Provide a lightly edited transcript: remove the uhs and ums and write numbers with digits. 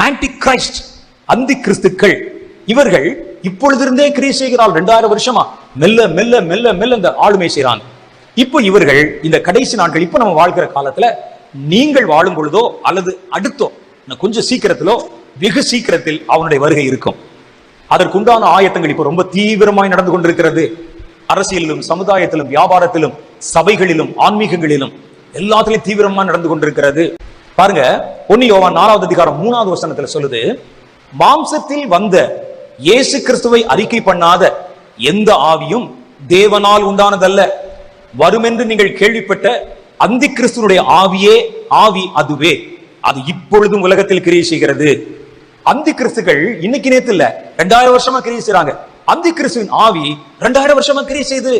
Anti Christ, அந்தி கிறிஸ்துக்கள். இவர்கள் இப்பொழுதிருந்தே கிரியை செய்கிறாள். 2000 வருஷமா மெல்ல மெல்ல மெல்ல மெல்ல இந்த ஆளுமை செய்யறாங்க. இப்போ இவர்கள் இந்த கடைசி நாட்கள், இப்ப நம்ம வாழ்கிற காலத்துல நீங்கள் வாழும் பொழுதோ அல்லது அடுத்தோ கொஞ்சம் சீக்கிரத்திலோ வெகு சீக்கிரத்தில் அவனுடைய வருகை இருக்கும். அதற்குண்டான ஆயத்தங்கள் இப்ப ரொம்ப தீவிரமாய் நடந்து கொண்டிருக்கிறது. அரசியலிலும், சமுதாயத்திலும், வியாபாரத்திலும், சபைகளிலும், ஆன்மீகங்களிலும் எல்லாத்திலும் தீவிரமா நடந்து கொண்டிருக்கிறது. பாருங்க, 1 யோவான் 4வது அதிகாரம் 3வது வசனத்துல சொல்லுது, மாம்சத்தில் வந்த இயேசு கிறிஸ்துவை அறிக்கை பண்ணாத எந்த ஆவியும் தேவனால் உண்டானதல்ல. வருமென்று நீங்கள் கேள்விப்பட்ட அந்தி கிறிஸ்துனுடைய ஆவி அதுவே, அது இப்பொழுதும் உலகத்தில் கிரியை செய்கிறது. அந்தி கிறிஸ்துகள் இன்னைக்கு நேத்து இல்ல, 2000 வருஷமா கிரியை செய்றாங்க. அந்தி கிறிஸ்துவின் ஆவி 2000 வருஷமா கிரியை செய்து